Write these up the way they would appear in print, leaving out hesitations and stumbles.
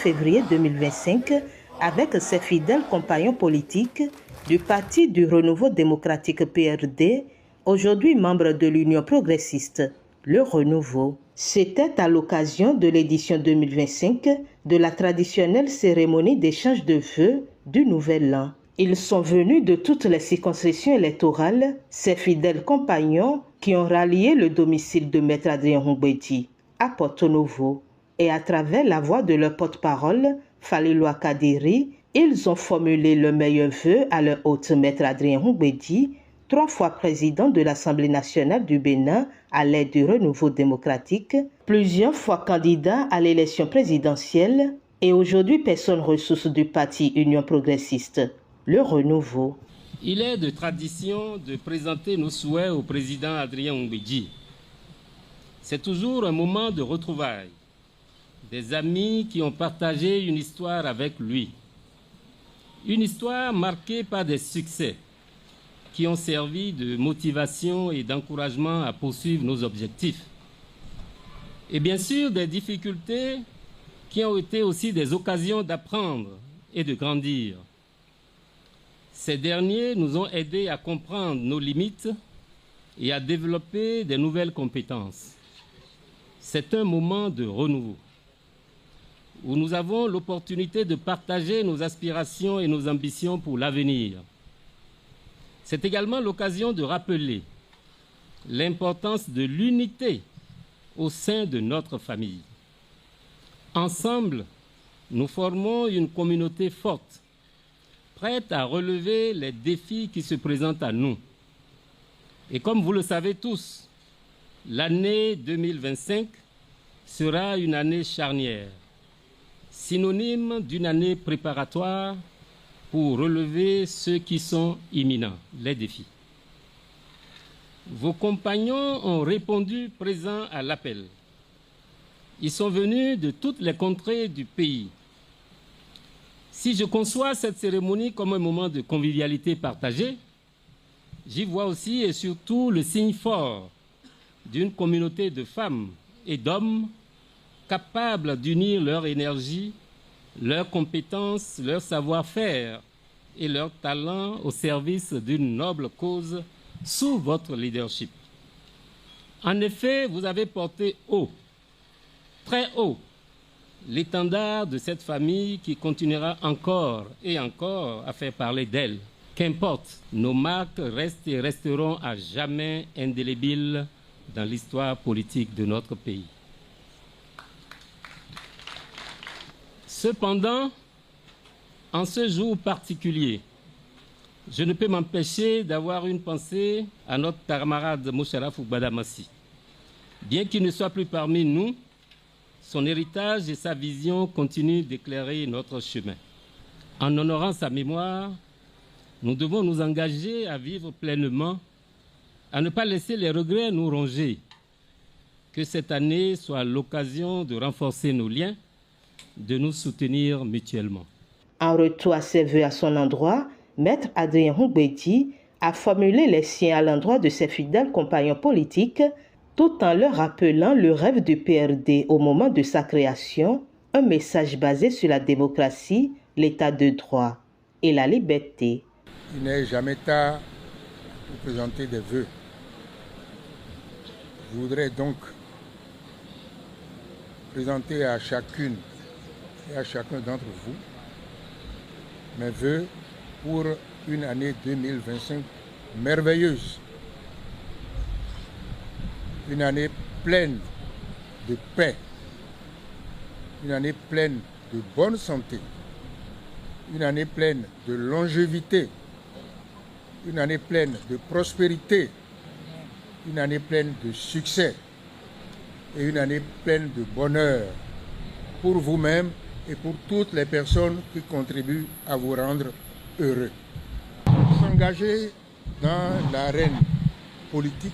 février 2025 avec ses fidèles compagnons politiques du Parti du Renouveau démocratique PRD, aujourd'hui membre de l'Union progressiste, le Renouveau. C'était à l'occasion de l'édition 2025 de la traditionnelle cérémonie d'échange de vœux du Nouvel An. Ils sont venus de toutes les circonscriptions électorales, ces fidèles compagnons qui ont rallié le domicile de Maître Adrien Humbedi à Porto-Novo. Et à travers la voix de leur porte-parole, Falilou Kadiri, ils ont formulé le meilleur vœu à leur hôte Maître Adrien Humbedi, 3 fois président de l'Assemblée nationale du Bénin à l'aide du Renouveau démocratique, plusieurs fois candidat à l'élection présidentielle et aujourd'hui personne ressource du parti Union progressiste, le Renouveau. Il est de tradition de présenter nos souhaits au président Adrien Humbedi. C'est toujours un moment de retrouvailles, des amis qui ont partagé une histoire avec lui. Une histoire marquée par des succès qui ont servi de motivation et d'encouragement à poursuivre nos objectifs. Et bien sûr, des difficultés qui ont été aussi des occasions d'apprendre et de grandir. Ces derniers nous ont aidés à comprendre nos limites et à développer des nouvelles compétences. C'est un moment de renouveau où nous avons l'opportunité de partager nos aspirations et nos ambitions pour l'avenir. C'est également l'occasion de rappeler l'importance de l'unité au sein de notre famille. Ensemble, nous formons une communauté forte, prête à relever les défis qui se présentent à nous. Et comme vous le savez tous, l'année 2025 sera une année charnière, synonyme d'une année préparatoire pour relever ceux qui sont imminents, les défis. Vos compagnons ont répondu présents à l'appel. Ils sont venus de toutes les contrées du pays. Si je conçois cette cérémonie comme un moment de convivialité partagée, j'y vois aussi et surtout le signe fort d'une communauté de femmes et d'hommes capables d'unir leur énergie, leurs compétences, leur savoir-faire et leur talent au service d'une noble cause sous votre leadership. En effet, vous avez porté haut, très haut, l'étendard de cette famille qui continuera encore et encore à faire parler d'elle. Qu'importe, nos marques restent et resteront à jamais indélébiles dans l'histoire politique de notre pays. Cependant, en ce jour particulier, je ne peux m'empêcher d'avoir une pensée à notre camarade Moucharaf Oubadamassi. Bien qu'il ne soit plus parmi nous, son héritage et sa vision continuent d'éclairer notre chemin. En honorant sa mémoire, nous devons nous engager à vivre pleinement, à ne pas laisser les regrets nous ronger. Que cette année soit l'occasion de renforcer nos liens, de nous soutenir mutuellement. En retour à ses vœux à son endroit, Maître Adrien Humbedi a formulé les siens à l'endroit de ses fidèles compagnons politiques, tout en leur rappelant le rêve du PRD au moment de sa création, un message basé sur la démocratie, l'état de droit et la liberté. Il n'est jamais tard pour présenter des vœux. Je voudrais donc présenter à chacune et à chacun d'entre vous mes vœux pour une année 2025 merveilleuse. Une année pleine de paix, une année pleine de bonne santé, une année pleine de longévité, une année pleine de prospérité, une année pleine de succès et une année pleine de bonheur pour vous-même et pour toutes les personnes qui contribuent à vous rendre heureux. S'engager dans l'arène politique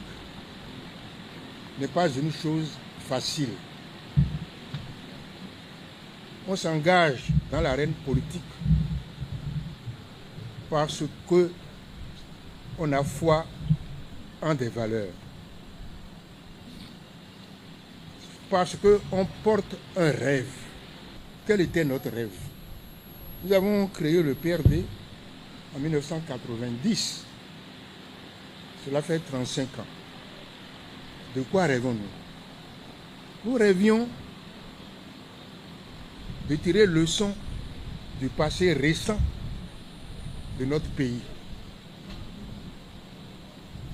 n'est pas une chose facile. On s'engage dans l'arène politique parce que on a foi en des valeurs. Parce qu'on porte un rêve. quel était notre rêve? Nous avons créé le PRD en 1990. Cela fait 35 ans. De quoi rêvons-nous? Nous rêvions de tirer leçon du passé récent de notre pays.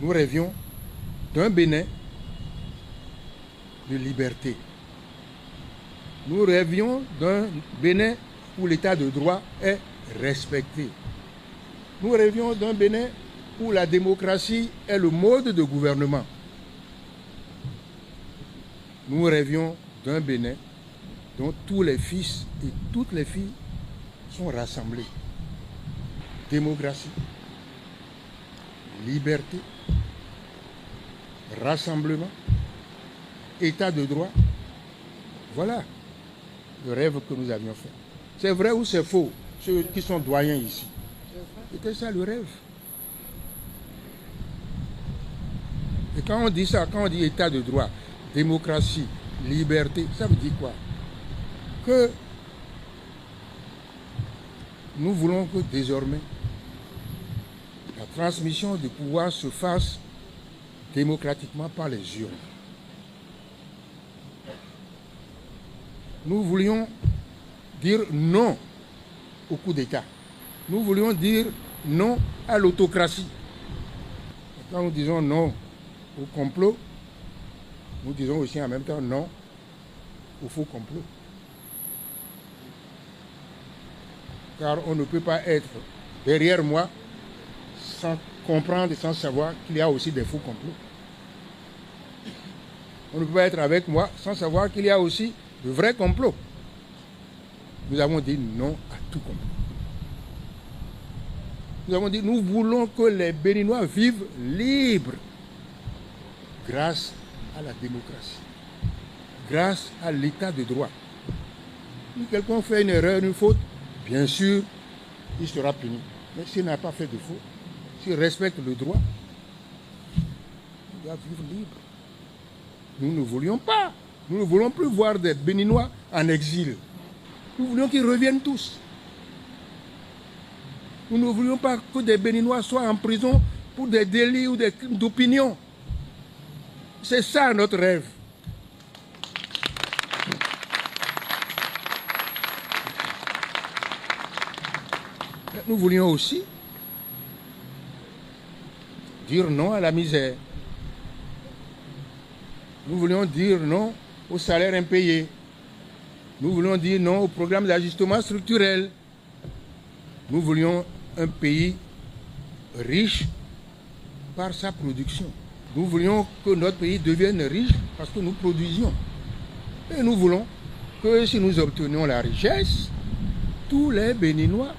Nous rêvions d'un Bénin de liberté. Nous rêvions d'un Bénin où l'état de droit est respecté. Nous rêvions d'un Bénin où la démocratie est le mode de gouvernement. Nous rêvions d'un Bénin dont tous les fils et toutes les filles sont rassemblés. Démocratie, liberté, rassemblement, état de droit. Voilà le rêve que nous avions fait. C'est vrai ou c'est faux, ceux qui sont doyens ici? C'était ça le rêve. Et quand on dit ça, quand on dit état de droit, démocratie, liberté, ça veut dire quoi? Que nous voulons que désormais la transmission du pouvoir se fasse démocratiquement par les urnes. Nous voulions dire non au coup d'État. Nous voulions dire non à l'autocratie. Quand nous disons non au complot, nous disons aussi en même temps non au faux complot. Car on ne peut pas être derrière moi sans comprendre et sans savoir qu'il y a aussi des faux complots. On ne peut pas être avec moi sans savoir qu'il y a aussi de vrais complots. Nous avons dit non à tout complot. Nous avons dit nous voulons que les Béninois vivent libres grâce à la démocratie, grâce à l'état de droit. Si quelqu'un fait une erreur, une faute, bien sûr, il sera puni. Mais s'il n'a pas fait de faute, s'il respecte le droit, il doit vivre libre. Nous ne voulions pas. Nous ne voulons plus voir des Béninois en exil. Nous voulions qu'ils reviennent tous. Nous ne voulions pas que des Béninois soient en prison pour des délits ou des crimes d'opinion. C'est ça notre rêve. Nous voulions aussi dire non à la misère. Nous voulions dire non aux salaires impayés. Nous voulions dire non au programme d'ajustement structurel. Nous voulions un pays riche par sa production. Nous voulions que notre pays devienne riche parce que nous produisions. Et nous voulons que si nous obtenions la richesse, tous les Béninois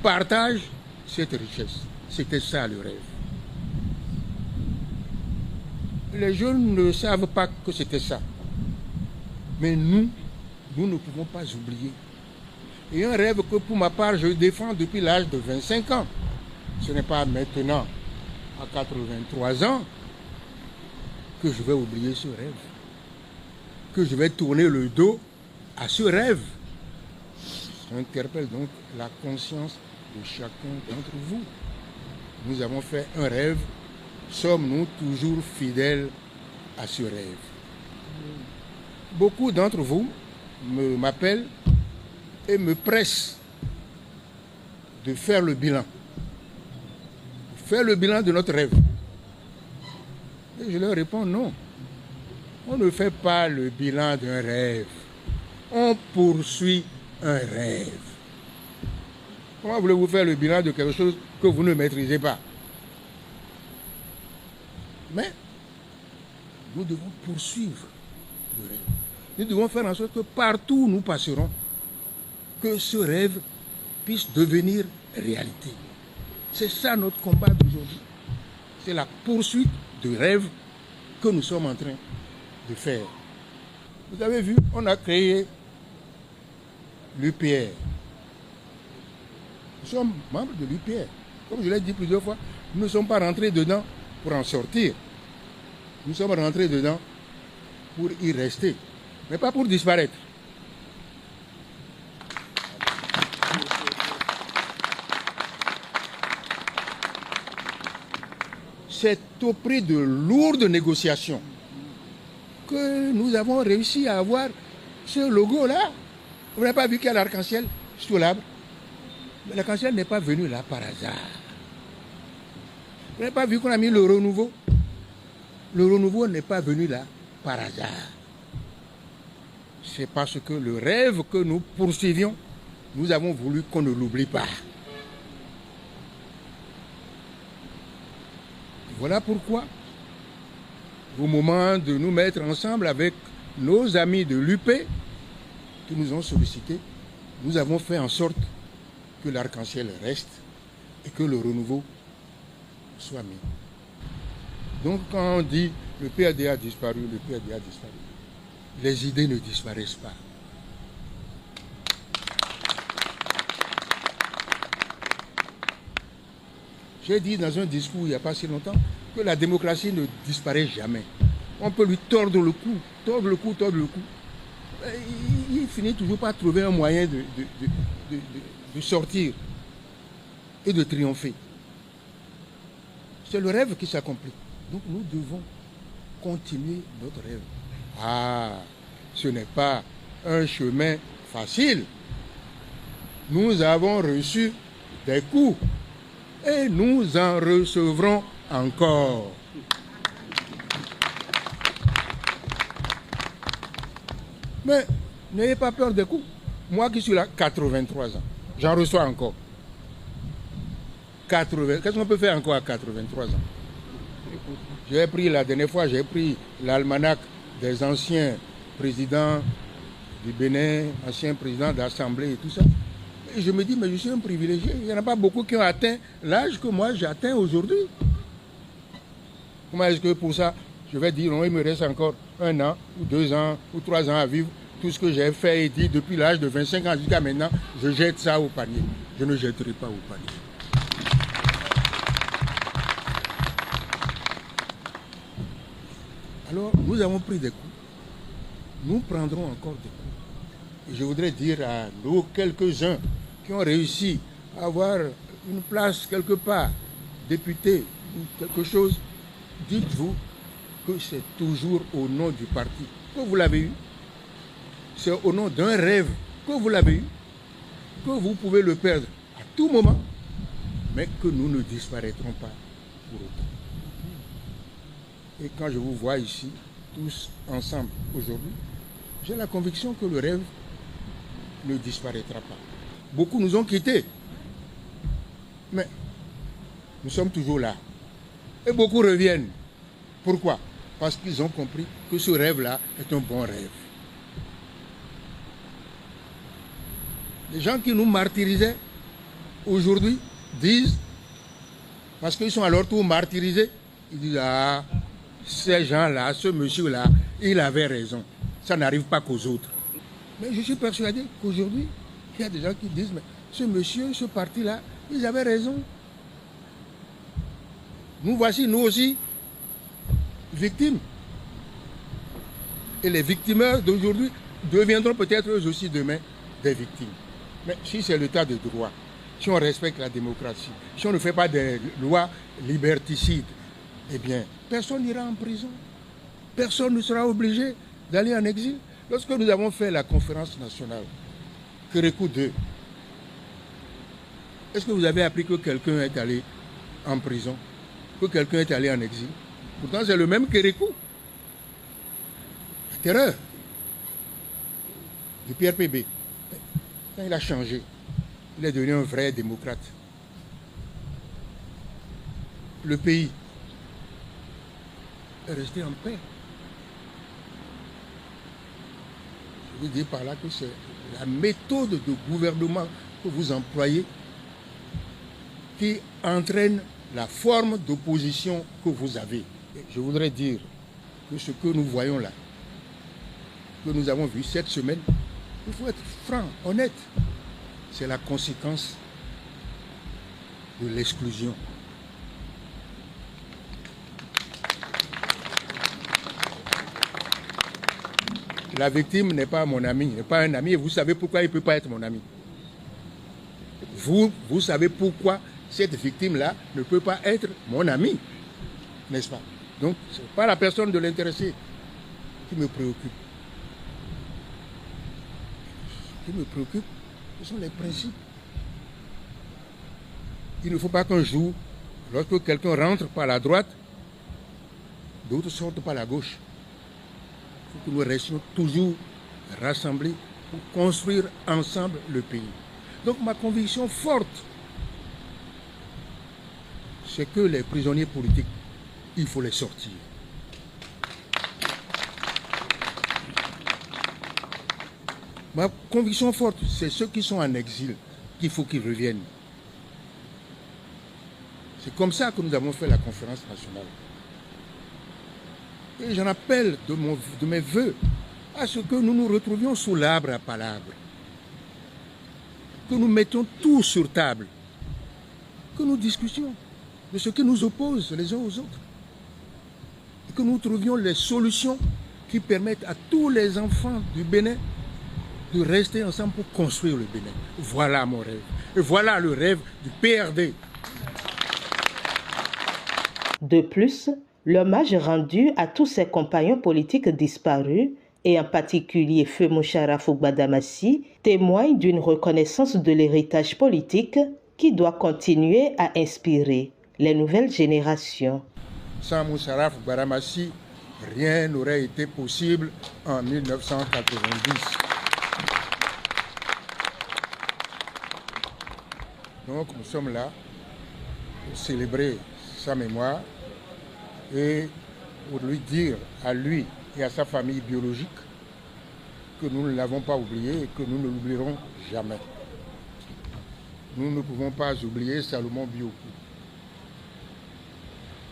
partagent cette richesse. C'était ça le rêve. Les jeunes ne savent pas que c'était ça. Mais nous ne pouvons pas oublier. Et un rêve que pour ma part, je défends depuis l'âge de 25 ans. Ce n'est pas maintenant, à 83 ans, que je vais oublier ce rêve. Que je vais tourner le dos à ce rêve. Ça interpelle donc la conscience de chacun d'entre vous. Nous avons fait un rêve. Sommes-nous toujours fidèles à ce rêve? Beaucoup d'entre vous m'appellent et me pressent de faire le bilan. Faire le bilan de notre rêve. Et je leur réponds non. On ne fait pas le bilan d'un rêve. On poursuit un rêve. Comment voulez-vous faire le bilan de quelque chose que vous ne maîtrisez pas? Mais nous devons poursuivre le rêve. Nous devons faire en sorte que partout où nous passerons, que ce rêve puisse devenir réalité. C'est ça notre combat d'aujourd'hui. C'est la poursuite du rêve que nous sommes en train de faire. Vous avez vu, on a créé l'UPR. Nous sommes membres de l'UPR. Comme je l'ai dit plusieurs fois, nous ne sommes pas rentrés dedans pour en sortir. Nous sommes rentrés dedans pour y rester, mais pas pour disparaître. c'est au prix de lourdes négociations que nous avons réussi à avoir ce logo-là. Vous n'avez pas vu qu'il y a l'arc-en-ciel sous l'arbre? Mais l'arc-en-ciel n'est pas venu là par hasard. Vous n'avez pas vu qu'on a mis le renouveau? Le renouveau n'est pas venu là par hasard. C'est parce que le rêve que nous poursuivions, nous avons voulu qu'on ne l'oublie pas. Voilà pourquoi, au moment de nous mettre ensemble avec nos amis de l'UP qui nous ont sollicités, nous avons fait en sorte que l'arc-en-ciel reste et que le renouveau soit mis. Donc quand on dit le PAD a disparu, le PAD a disparu, les idées ne disparaissent pas. J'ai dit dans un discours il n'y a pas si longtemps que la démocratie ne disparaît jamais. On peut lui tordre le cou, tordre le cou, tordre le cou. Il finit toujours par trouver un moyen de sortir et de triompher. C'est le rêve qui s'accomplit. Donc nous devons continuer notre rêve. Ah, ce n'est pas un chemin facile. Nous avons reçu des coups et nous en recevrons encore. Mais n'ayez pas peur des coups. Moi qui suis là, 83 ans, j'en reçois encore. 80. Qu'est-ce qu'on peut faire encore à 83 ans? J'ai pris la dernière fois, j'ai pris l'almanach des anciens présidents du Bénin, anciens présidents d'Assemblée et tout ça. Et je me dis, mais je suis un privilégié. Il n'y en a pas beaucoup qui ont atteint l'âge que moi j'atteins aujourd'hui. Comment est-ce que pour ça, je vais dire, non, il me reste encore 1 an, ou 2 ans, ou 3 ans à vivre. Tout ce que j'ai fait et dit depuis l'âge de 25 ans jusqu'à maintenant, je jette ça au panier. Je ne jetterai pas au panier. Alors, nous avons pris des coups. Nous prendrons encore des coups. Et je voudrais dire à nous, quelques-uns qui ont réussi à avoir une place quelque part, député ou quelque chose, dites-vous que c'est toujours au nom du parti que vous l'avez eu. C'est au nom d'un rêve que vous l'avez eu, que vous pouvez le perdre à tout moment, mais que nous ne disparaîtrons pas pour autant. Et quand je vous vois ici, tous ensemble aujourd'hui, j'ai la conviction que le rêve ne disparaîtra pas. Beaucoup nous ont quittés, mais nous sommes toujours là. Et beaucoup reviennent. Pourquoi? Parce qu'ils ont compris que ce rêve-là est un bon rêve. Les gens qui nous martyrisaient aujourd'hui disent, parce qu'ils sont à leur tour martyrisés, ils disent, ah, ces gens-là, ce monsieur-là, il avait raison. Ça n'arrive pas qu'aux autres. Mais je suis persuadé qu'aujourd'hui, il y a des gens qui disent, mais ce monsieur, ce parti-là, ils avaient raison. Nous voici, nous aussi, victimes. Et les victimeurs d'aujourd'hui deviendront peut-être eux aussi demain des victimes. Mais si c'est l'état de droit, si on respecte la démocratie, si on ne fait pas des lois liberticides, eh bien, personne n'ira en prison. Personne ne sera obligé d'aller en exil. Lorsque nous avons fait la conférence nationale, Kérékou 2, est-ce que vous avez appris que quelqu'un est allé en prison, que quelqu'un est allé en exil? Pourtant, c'est le même Kérékou. La terreur du PRPB. Quand il a changé, il est devenu un vrai démocrate. Le pays est resté en paix. Je veux dire par là que c'est la méthode de gouvernement que vous employez qui entraîne la forme d'opposition que vous avez. Et je voudrais dire que ce que nous voyons là, que nous avons vu cette semaine, il faut être franc, honnête. C'est la conséquence de l'exclusion. La victime n'est pas mon ami, n'est pas un ami, et vous savez pourquoi il ne peut pas être mon ami. Vous savez pourquoi cette victime-là ne peut pas être mon ami. n'est-ce pas? Donc, ce n'est pas la personne de l'intéressé qui me préoccupe. Ce qui me préoccupe, ce sont les principes. Il ne faut pas qu'un jour, lorsque quelqu'un rentre par la droite, d'autres sortent par la gauche. Il faut que nous restions toujours rassemblés pour construire ensemble le pays. Donc ma conviction forte, c'est que les prisonniers politiques, il faut les sortir. Ma conviction forte, c'est ceux qui sont en exil, qu'il faut qu'ils reviennent. C'est comme ça que nous avons fait la conférence nationale. Et j'en appelle de mes voeux à ce que nous nous retrouvions sous l'arbre à palabres. Que nous mettions tout sur table. Que nous discutions de ce qui nous oppose les uns aux autres. Et que nous trouvions les solutions qui permettent à tous les enfants du Bénin de rester ensemble pour construire le Bénin. Voilà mon rêve. Et voilà le rêve du PRD. De plus, l'hommage rendu à tous ses compagnons politiques disparus, et en particulier Feu Moucharaf Gbadamassi, témoigne d'une reconnaissance de l'héritage politique qui doit continuer à inspirer les nouvelles générations. Sans Moucharaf Gbadamassi, rien n'aurait été possible en 1990. Donc nous sommes là pour célébrer sa mémoire et pour lui dire à lui et à sa famille biologique que nous ne l'avons pas oublié et que nous ne l'oublierons jamais. Nous ne pouvons pas oublier Salomon Biokou.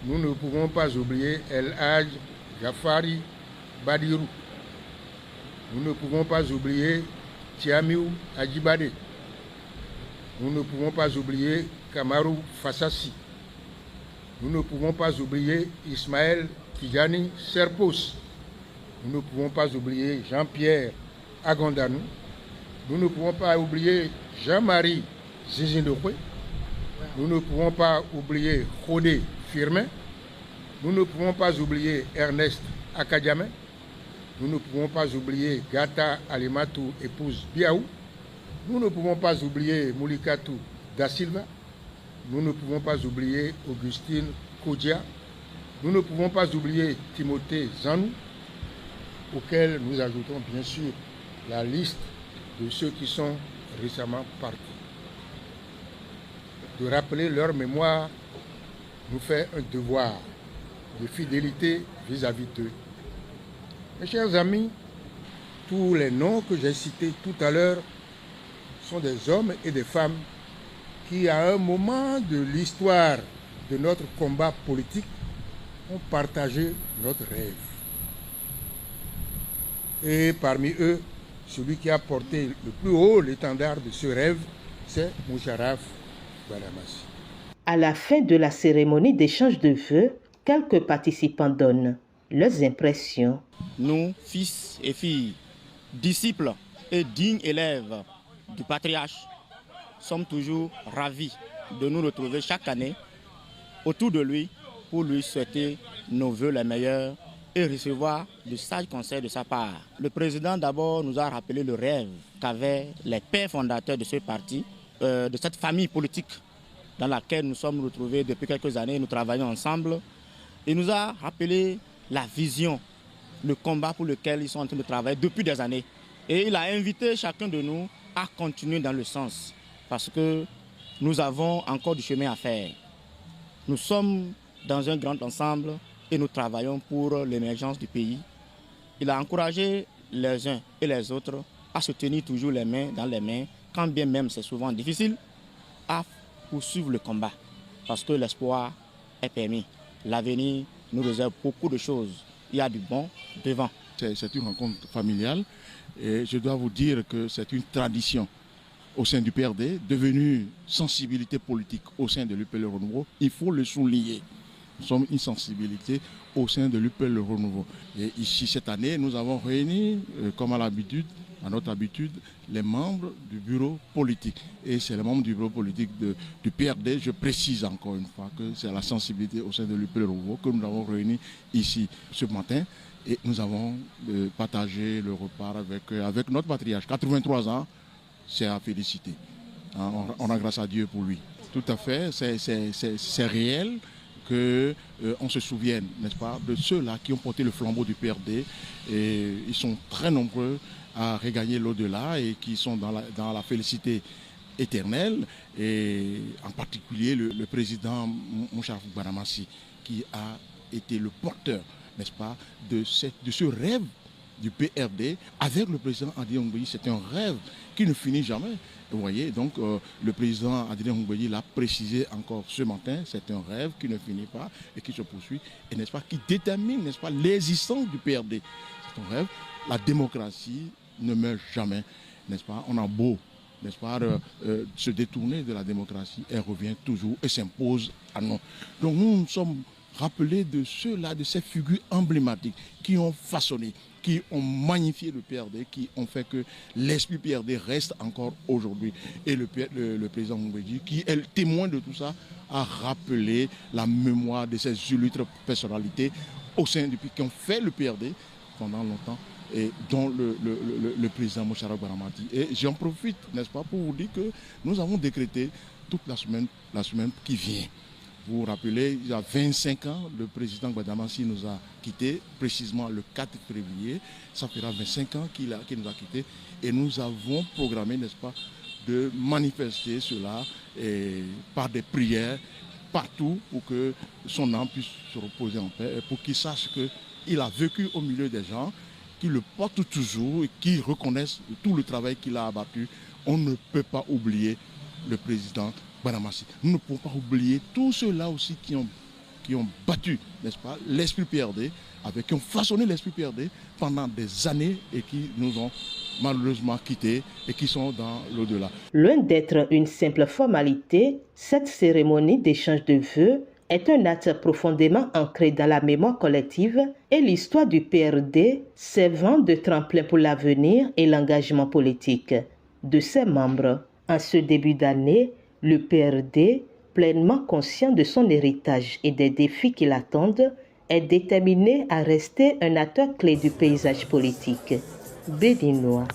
Nous ne pouvons pas oublier El Hadj Jafari Badirou. Nous ne pouvons pas oublier Tiamiou Adjibade. Nous ne pouvons pas oublier Kamarou Fassassi. Nous ne pouvons pas oublier Ismaël Tidjani Serpos. Nous ne pouvons pas oublier Jean-Pierre Agondanou. Nous ne pouvons pas oublier Jean-Marie Zizindokwe. Nous ne pouvons pas oublier Khodé Firmin. Nous ne pouvons pas oublier Ernest Akadjamé. Nous ne pouvons pas oublier Gata Alimatou, épouse Biaou. Nous ne pouvons pas oublier Moulikatou Da Silva. Nous ne pouvons pas oublier Augustine Kodja. Nous ne pouvons pas oublier Timothée Zanou, auquel nous ajoutons bien sûr la liste de ceux qui sont récemment partis. De rappeler leur mémoire nous fait un devoir de fidélité vis-à-vis d'eux. Mes chers amis, tous les noms que j'ai cités tout à l'heure sont des hommes et des femmes qui, à un moment de l'histoire de notre combat politique, ont partagé notre rêve. Et parmi eux, celui qui a porté le plus haut l'étendard de ce rêve, c'est Moucharaf Gbadamassi. À la fin de la cérémonie d'échange de vœux, quelques participants donnent leurs impressions. Nous, fils et filles, disciples et dignes élèves du patriarche, sommes toujours ravis de nous retrouver chaque année autour de lui pour lui souhaiter nos vœux les meilleurs et recevoir de sages conseils de sa part. Le président d'abord nous a rappelé le rêve qu'avaient les pères fondateurs de ce parti, de cette famille politique dans laquelle nous sommes retrouvés depuis quelques années, nous travaillons ensemble. Il nous a rappelé la vision, le combat pour lequel ils sont en train de travailler depuis des années. Et il a invité chacun de nous à continuer dans le sens, parce que nous avons encore du chemin à faire. Nous sommes dans un grand ensemble et nous travaillons pour l'émergence du pays. Il a encouragé les uns et les autres à se tenir toujours les mains dans les mains, quand bien même c'est souvent difficile, à poursuivre le combat, parce que l'espoir est permis. L'avenir nous réserve beaucoup de choses. Il y a du bon devant. C'est une rencontre familiale et je dois vous dire que c'est une tradition au sein du PRD, devenue sensibilité politique au sein de l'UPL Renouveau. Il faut le souligner. Nous sommes une sensibilité au sein de l'UPL Renouveau. Et ici, cette année, nous avons réuni, comme à l'habitude, à notre habitude, les membres du bureau politique. Et c'est les membres du bureau politique du PRD, je précise encore une fois que c'est la sensibilité au sein de l'UPL Renouveau que nous avons réunis ici ce matin. Et nous avons partagé le repas avec notre patriarche. 83 ans, c'est à féliciter. On a grâce à Dieu pour lui. Tout à fait, c'est réel qu'on se souvienne, n'est-ce pas, de ceux-là qui ont porté le flambeau du PRD. Et ils sont très nombreux à regagner l'au-delà et qui sont dans la félicité éternelle. Et en particulier le président Moucharaf Gbadamassi, qui a été le porteur, n'est-ce pas, de ce rêve du PRD avec le président Adrien Ngouilly. C'est un rêve qui ne finit jamais. Vous voyez, donc le président Adrien Ngouilly l'a précisé encore ce matin, c'est un rêve qui ne finit pas et qui se poursuit, et n'est-ce pas, qui détermine, n'est-ce pas, l'existence du PRD. C'est un rêve. La démocratie ne meurt jamais, n'est-ce pas. On a beau, n'est-ce pas, se détourner de la démocratie, elle revient toujours et s'impose à nous. Donc nous sommes rappelés de ceux-là, de ces figures emblématiques qui ont façonné, qui ont magnifié le PRD, qui ont fait que l'esprit PRD reste encore aujourd'hui. Et le président Ngouilly, qui est le témoin de tout ça, a rappelé la mémoire de ces illustres personnalités au sein du pays qui ont fait le PRD pendant longtemps, et dont le président Moucharaf Gbadamassi. Et j'en profite, n'est-ce pas, pour vous dire que nous avons décrété toute la semaine qui vient. Vous vous rappelez, il y a 25 ans, le président Gbadamassi nous a quittés, précisément le 4 février. Ça fera 25 ans qu'il nous a quittés. Et nous avons programmé, n'est-ce pas, de manifester cela par des prières partout pour que son âme puisse se reposer en paix et pour qu'il sache qu'il a vécu au milieu des gens, qui le portent toujours et qui reconnaissent tout le travail qu'il a abattu. On ne peut pas oublier le président Gbadamassi. Nous ne pouvons pas oublier tous ceux-là aussi qui ont battu, n'est-ce pas, l'esprit PRD, qui ont façonné l'esprit PRD pendant des années et qui nous ont malheureusement quittés et qui sont dans l'au-delà. Loin d'être une simple formalité, cette cérémonie d'échange de vœux est un acte profondément ancré dans la mémoire collective et l'histoire du PRD, servant de tremplin pour l'avenir et l'engagement politique de ses membres. En ce début d'année, le PRD, pleinement conscient de son héritage et des défis qui l'attendent, est déterminé à rester un acteur clé du paysage politique béninois.